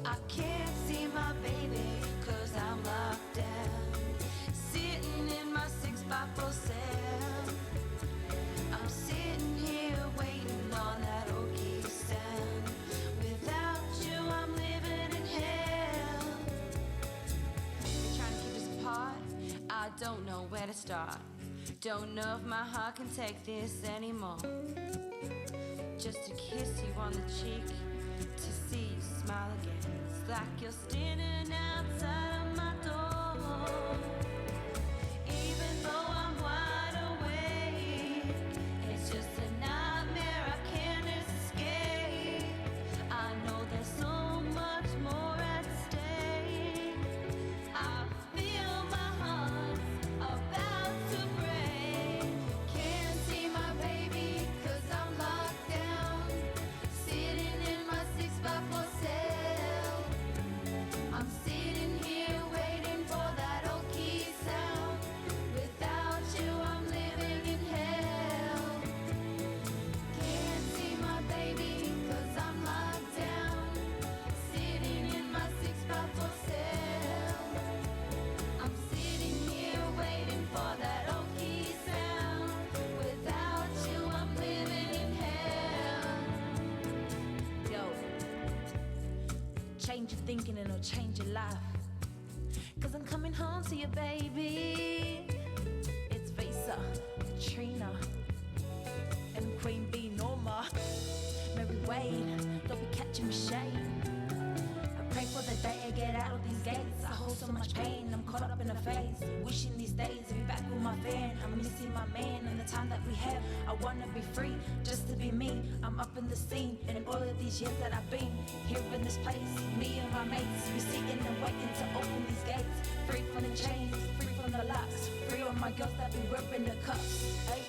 I can't see my baby 'cause I'm locked down. Sitting in my 6x4 cell. I'm sitting here waiting on that old key sound. Without you I'm living in hell. They're trying to keep us apart. I don't know where to start. Don't know if my heart can take this anymore. Just to kiss you on the cheek, to see you smile again. It's like you're standing outside of my door. Even though I'm wide awake, it's just a nightmare I can't escape. I know there's so much more at stake. I feel my heart about to break. Can't see my baby 'cause I'm locked down. Sitting in my 6x4 cell. I'm sitting here waiting for that old key sound. Without you I'm living in hell. Can't see my baby 'cause I'm locked down. Sitting in my 6x4 cell. I'm sitting here waiting for that old key sound. Without you I'm living in hell. Yo, change your thinking and it'll change your life. 'Cause I'm coming home to you, baby. It's Visa, Katrina, and Queen Bee Norma. Mary Wade, don't be catching me shade. I pray for the day I get out of these gates. I hold so much pain, I'm caught up in a phase. Wishing these days to be back with my fan. I'm missing my man and the time that we have. I wanna be free, just to be me. I'm up in the scene, and all of these years that I've been here in this place. Me and my mates, we sitting and waiting to open these gates. Free from the chains, free from the locks. Free on my girls that be ripping the cuffs. Hey.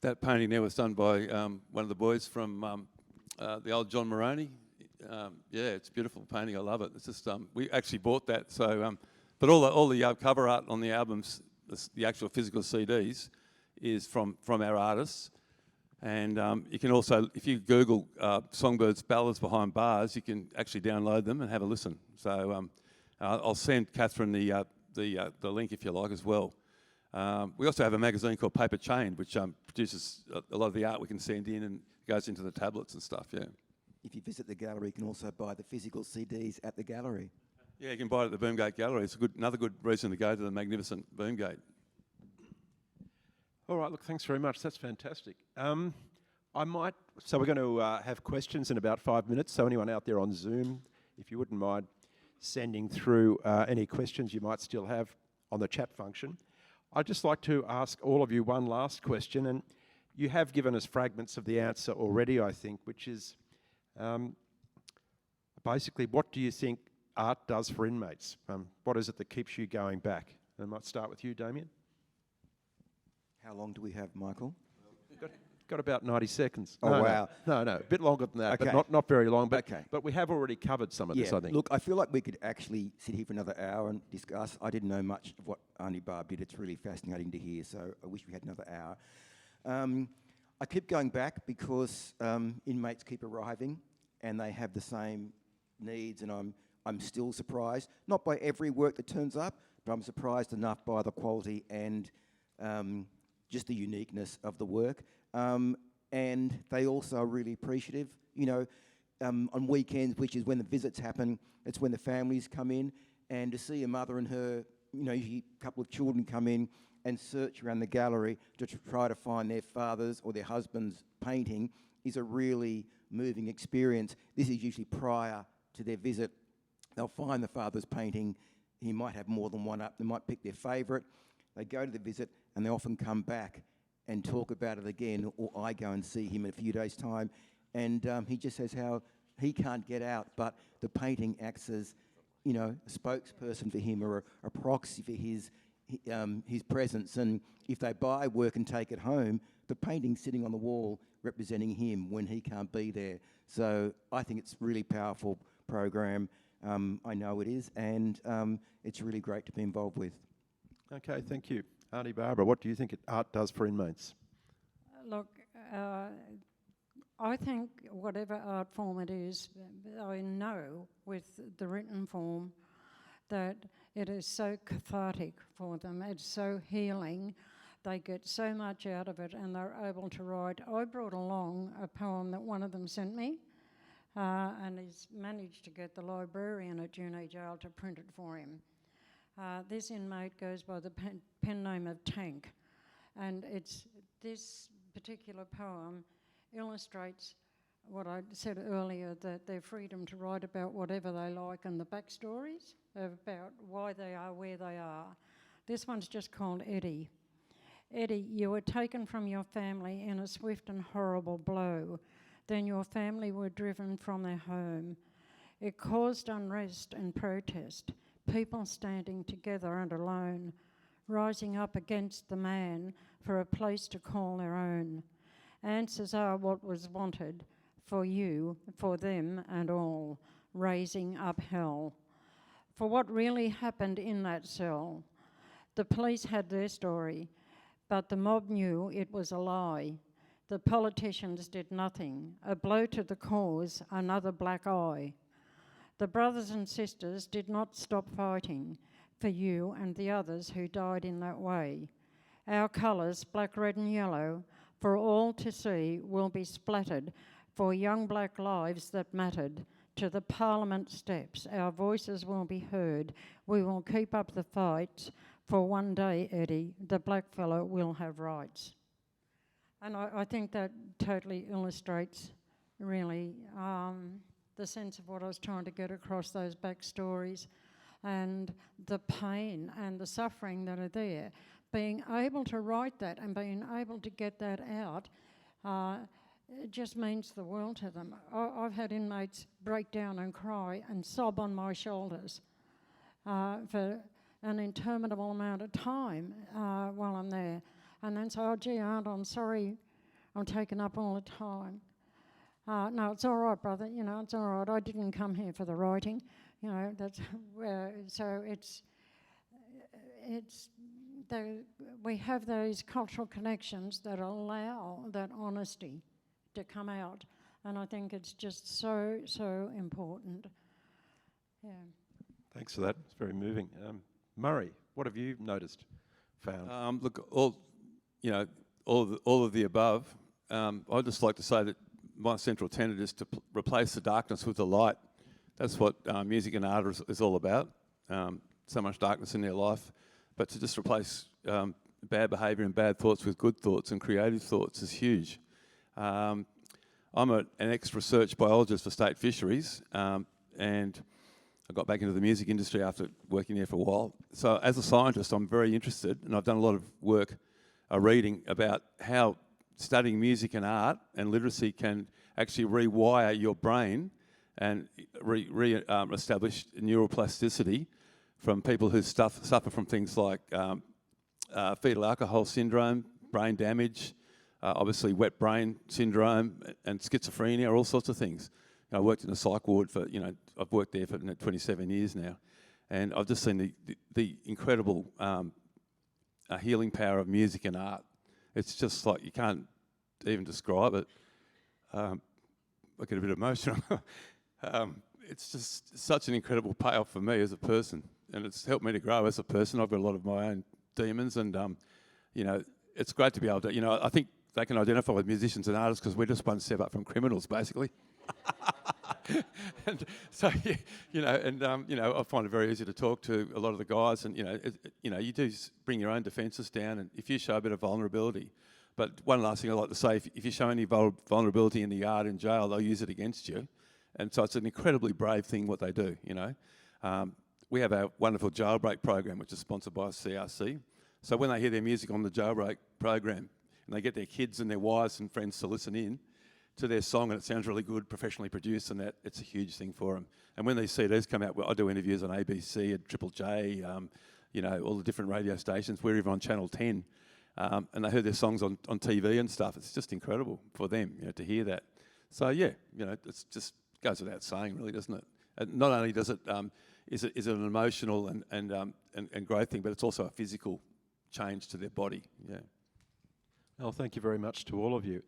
That painting there was done by one of the boys from the old John Moroney. Yeah, it's a beautiful painting. I love it. It's just we actually bought that. So, but all the cover art on the albums, the actual physical CDs, is from our artists. And you can also, if you Google Songbirds Ballads Behind Bars, you can actually download them and have a listen. So I'll send Catherine the link if you like as well. We also have a magazine called Paper Chain, which produces a lot of the art we can send in and goes into the tablets and stuff, yeah. If you visit the gallery, you can also buy the physical CDs at the gallery. Yeah, you can buy it at the Boomgate Gallery. It's another good reason to go to the magnificent Boomgate. All right, look, thanks very much. That's fantastic. So we're going to have questions in about 5 minutes. So anyone out there on Zoom, if you wouldn't mind sending through any questions you might still have on the chat function. I'd just like to ask all of you one last question, and you have given us fragments of the answer already, I think, which is basically, what do you think art does for inmates. What is it that keeps you going back? And I might start with you, Damian. How long do we have, Michael? Got about 90 seconds. Oh, wow. No, a bit longer than that, Okay. but not very long. But, Okay. but we have already covered some of this, I think. Look, I feel like we could actually sit here for another hour and discuss. I didn't know much of what Aunty Barb did. It's really fascinating to hear, so I wish we had another hour. I keep going back because inmates keep arriving and they have the same needs, and I'm still surprised, not by every work that turns up, but I'm surprised enough by the quality and just the uniqueness of the work. And they also are really appreciative. You know, on weekends, which is when the visits happen, it's when the families come in, and to see a mother and her, you know, usually a couple of children come in and search around the gallery to try to find their father's or their husband's painting is a really moving experience. This is usually prior to their visit. They'll find the father's painting. He might have more than one up. They might pick their favourite. They go to the visit and they often come back and talk about it again, or I go and see him in a few days' time, and he just says how he can't get out, but the painting acts as, you know, a spokesperson for him or a proxy for his presence. And if they buy work and take it home, the painting's sitting on the wall representing him when he can't be there. So I think it's a really powerful program. I know it is, and it's really great to be involved with. Okay, thank you. Aunty Barbara, what do you think art does for inmates? Look, I think whatever art form it is, I know with the written form that it is so cathartic for them. It's so healing. They get so much out of it and they're able to write. I brought along a poem that one of them sent me, and he's managed to get the librarian at Uni Jail to print it for him. This inmate goes by the pen name of Tank, and this particular poem illustrates what I said earlier, that their freedom to write about whatever they like and the backstories about why they are where they are. This one's just called Eddie. Eddie, you were taken from your family in a swift and horrible blow. Then your family were driven from their home. It caused unrest and protest. People standing together and alone, rising up against the man for a place to call their own. Answers are what was wanted for you, for them and all, raising up hell. For what really happened in that cell? The police had their story, but the mob knew it was a lie. The politicians did nothing. A blow to the cause, another black eye. The brothers and sisters did not stop fighting for you and the others who died in that way. Our colours, black, red and yellow, for all to see, will be splattered for young black lives that mattered. To the Parliament steps, our voices will be heard. We will keep up the fight, for one day, Eddie, the blackfellow will have rights. And I think that totally illustrates, really, the sense of what I was trying to get across, those backstories and the pain and the suffering that are there. Being able to write that and being able to get that out, it just means the world to them. I've had inmates break down and cry and sob on my shoulders for an interminable amount of time while I'm there. And then say, oh gee, Aunt, I'm sorry I'm taken up all the time. No, it's all right, brother, you know, it's all right. I didn't come here for the writing, you know, that's so we have those cultural connections that allow that honesty to come out, and I think it's just so, so important. Yeah. Thanks for that. It's very moving. Murray, what have you noticed, found? Look, all of the above. I'd just like to say that my central tenet is to replace the darkness with the light. That's what music and art is all about. So much darkness in their life, but to just replace bad behaviour and bad thoughts with good thoughts and creative thoughts is huge. I'm an ex-research biologist for state fisheries, and I got back into the music industry after working there for a while. So as a scientist, I'm very interested, and I've done a lot of work reading about how studying music and art and literacy can actually rewire your brain and re-establish neuroplasticity from people who suffer from things like fetal alcohol syndrome, brain damage, obviously wet brain syndrome, and schizophrenia, all sorts of things. I worked in a psych ward for, I've worked there for 27 years now, and I've just seen the incredible healing power of music and art. It's just like, you can't even describe it. I get a bit emotional. It's just such an incredible payoff for me as a person, and it's helped me to grow as a person. I've got a lot of my own demons, and it's great to be able to, I think they can identify with musicians and artists because we're just one step up from criminals, basically. And so, I find it very easy to talk to a lot of the guys, and you do bring your own defences down, and if you show a bit of vulnerability. But one last thing I'd like to say, if you show any vulnerability in the yard in jail, they'll use it against you. And so it's an incredibly brave thing what they do, We have our wonderful jailbreak program, which is sponsored by CRC. So when they hear their music on the jailbreak program, and they get their kids and their wives and friends to listen in to their song, and it sounds really good, professionally produced, and that, it's a huge thing for them. And when these CDs come out, I do interviews on ABC, at Triple J, all the different radio stations. We're even on Channel 10, and they heard their songs on TV and stuff. It's just incredible for them, to hear that. So it's just goes without saying, really, doesn't it? And not only does it is it an emotional and growth thing, but it's also a physical change to their body. Yeah. Well, thank you very much to all of you.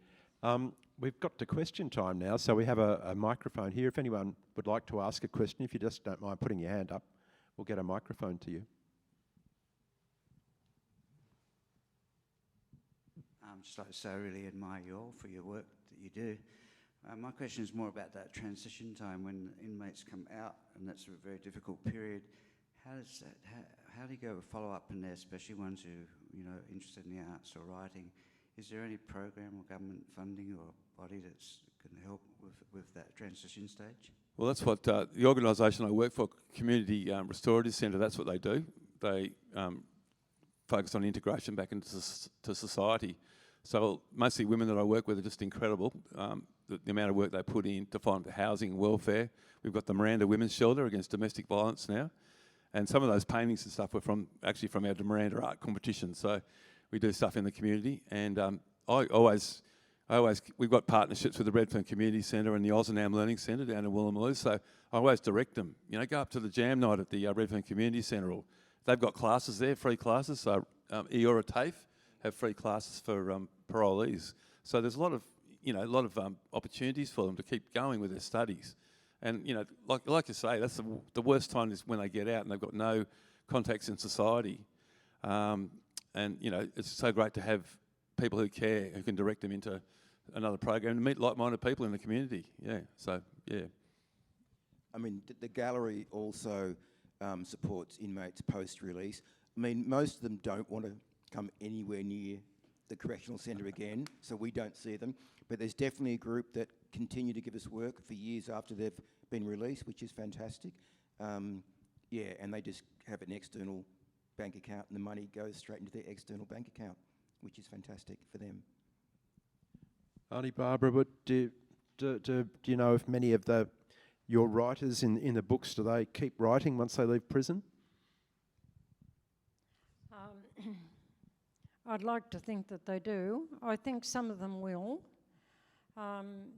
We've got to question time now, so we have a microphone here. If anyone would like to ask a question, if you just don't mind putting your hand up, we'll get a microphone to you. Just like to say I really admire you all for your work that you do. My question is more about that transition time when inmates come out, and that's a very difficult period. How do you go follow up in there, especially ones who interested in the arts or writing? Is there any program or government funding or body that's going to help with that transition stage? Well, that's what the organisation I work for, Community Restorative Centre, that's what they do. They focus on integration back into society. So mostly women that I work with are just incredible. The amount of work they put in to find housing and welfare. We've got the Miranda Women's Shelter against domestic violence now. And some of those paintings and stuff were from our Miranda art competition. So we do stuff in the community. And we've got partnerships with the Redfern Community Centre and the Ozanam Learning Centre down in Woolloomooloo. So I always direct them, go up to the jam night at the Redfern Community Centre. Or they've got classes there, free classes. So Eora TAFE have free classes for parolees. So there's a lot of opportunities for them to keep going with their studies. And like you say, that's the worst time is when they get out and they've got no contacts in society. It's so great to have people who care, who can direct them into another program and meet like-minded people in the community. Yeah. So yeah. I mean, the gallery also supports inmates post-release. I mean, most of them don't want to come anywhere near the correctional centre again, so we don't see them. But there's definitely a group that continue to give us work for years after they've been released, which is fantastic. And they just have an external bank account, and the money goes straight into their external bank account, which is fantastic for them. Aunty Barbara, do you know if many of your writers in the books, do they keep writing once they leave prison? I'd like to think that they do. I think some of them will. I'm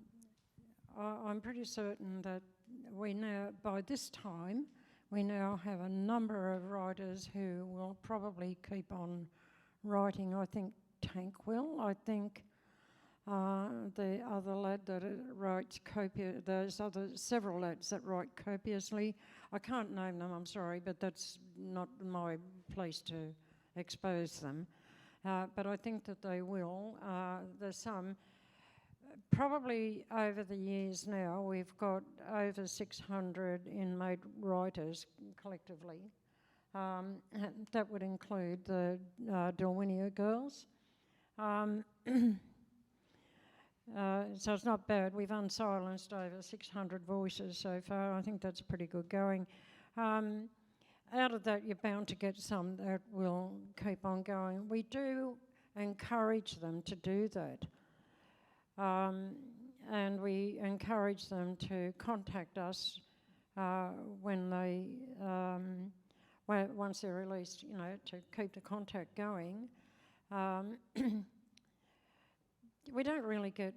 pretty certain that we now, by this time, we now have a number of writers who will probably keep on writing. I think Tank will. I think the other lad that writes several lads that write copiously. I can't name them, I'm sorry, but that's not my place to expose them. But I think that they will. There's some, probably over the years now, we've got over 600 inmate writers collectively. That would include the Dyllwinia girls. So it's not bad. We've unsilenced over 600 voices so far. I think that's pretty good going. Out of that, you're bound to get some that will keep on going. We do encourage them to do that. and we encourage them to contact us when they, once they're released, you know, to keep the contact going. We don't really get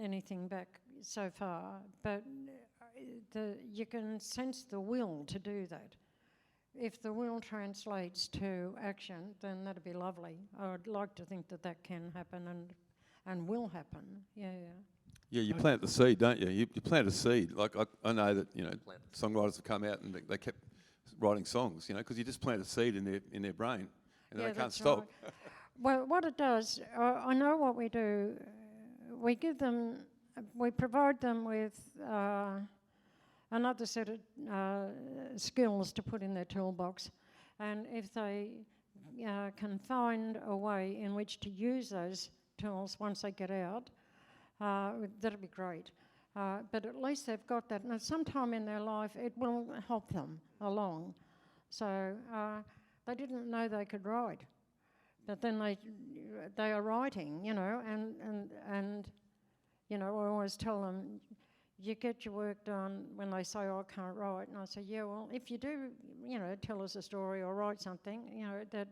anything back so far, but you can sense the will to do that. If the will translates to action, then that'd be lovely. I would like to think that that can happen and will happen. Yeah. Yeah, you plant the seed, don't you? You plant a seed. Like I know that, you know, songwriters have come out and they kept writing songs, you know, because you just plant a seed in their brain and they can't stop. Right. Well, what it does, I know what we do. We give them, we provide them with another set of skills to put in their toolbox, and if they can find a way in which to use those tools once they get out, that'll be great. But at least they've got that. Now, sometime in their life, it will help them along. So they didn't know they could write, but then they are writing, you know, and you know, I always tell them, you get your work done when they say, oh, I can't write. And I say, yeah, well, if you do, you know, tell us a story or write something, you know, that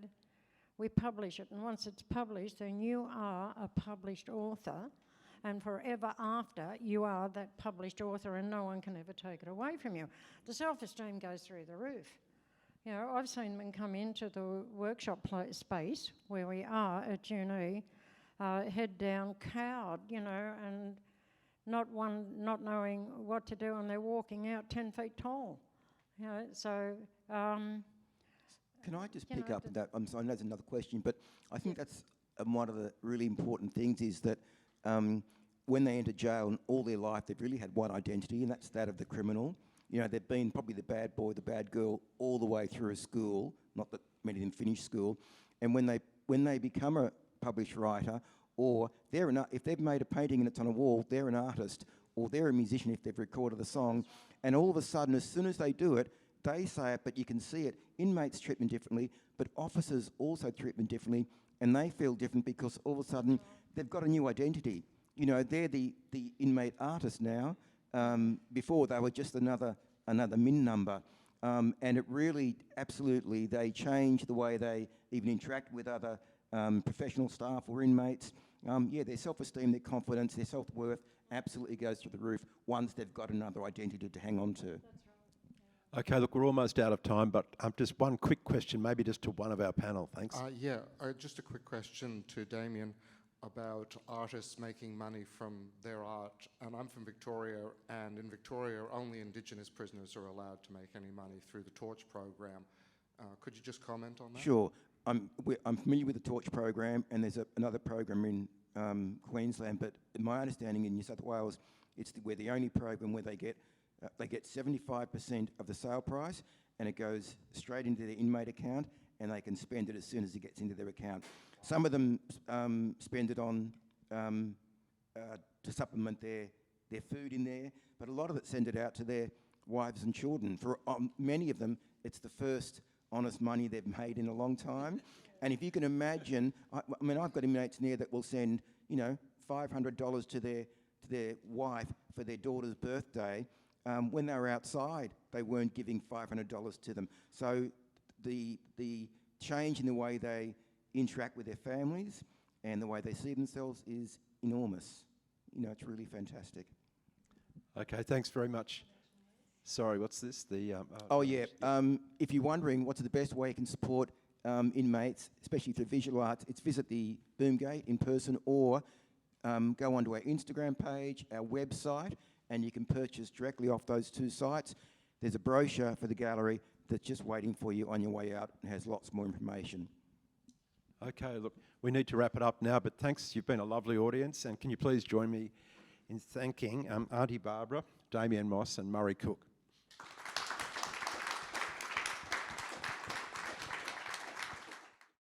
we publish it. And once it's published, then you are a published author. And forever after, you are that published author and no one can ever take it away from you. The self-esteem goes through the roof. You know, I've seen them come into the workshop space where we are at Junee, head down, cowed, you know, and not knowing what to do, and they're walking out 10 feet tall. You know, so... Can I just pick up on that? I'm sorry, I know there's another question, but I think that's one of the really important things is that when they enter jail and all their life, they've really had one identity, and that's that of the criminal. You know, they've been probably the bad boy, the bad girl, all the way through school, not that many of them finish school. And when they become a published writer, or if they've made a painting and it's on a wall, they're an artist, or they're a musician if they've recorded a song, and all of a sudden, as soon as they do it, they say it, but you can see it. Inmates treat them differently, but officers also treat them differently, and they feel different because all of a sudden they've got a new identity. You know, they're the inmate artist now. Before they were just another min number, and it really, absolutely, they change the way they even interact with other professional staff or inmates. Their self-esteem, their confidence, their self-worth absolutely goes through the roof once they've got another identity to hang on to. Okay, look, we're almost out of time, but just one quick question, maybe just to one of our panel. Thanks. Just a quick question to Damian about artists making money from their art. And I'm from Victoria, and in Victoria, only Indigenous prisoners are allowed to make any money through the Torch program. Could you just comment on that? Sure. I'm familiar with the Torch program, and there's another program in Queensland, but my understanding in New South Wales, we're the only program where they get 75% of the sale price, and it goes straight into their inmate account, and they can spend it as soon as it gets into their account. Some of them spend it on to supplement their food in there, but a lot of it send it out to their wives and children. For many of them, it's the first honest money they've made in a long time. And if you can imagine, I mean, I've got inmates in there that will send, you know, $500 to their wife for their daughter's birthday. When they were outside, they weren't giving $500 to them. So the change in the way they interact with their families and the way they see themselves is enormous. You know, it's really fantastic. Okay, thanks very much. Sorry, what's this? If you're wondering what's the best way you can support inmates, especially for visual arts, it's visit the Boomgate in person or go onto our Instagram page, our website, and you can purchase directly off those two sites. There's a brochure for the gallery that's just waiting for you on your way out and has lots more information. Okay, look, we need to wrap it up now, but thanks. You've been a lovely audience, and can you please join me in thanking Aunty Barbara, Damian Moss and Murray Cook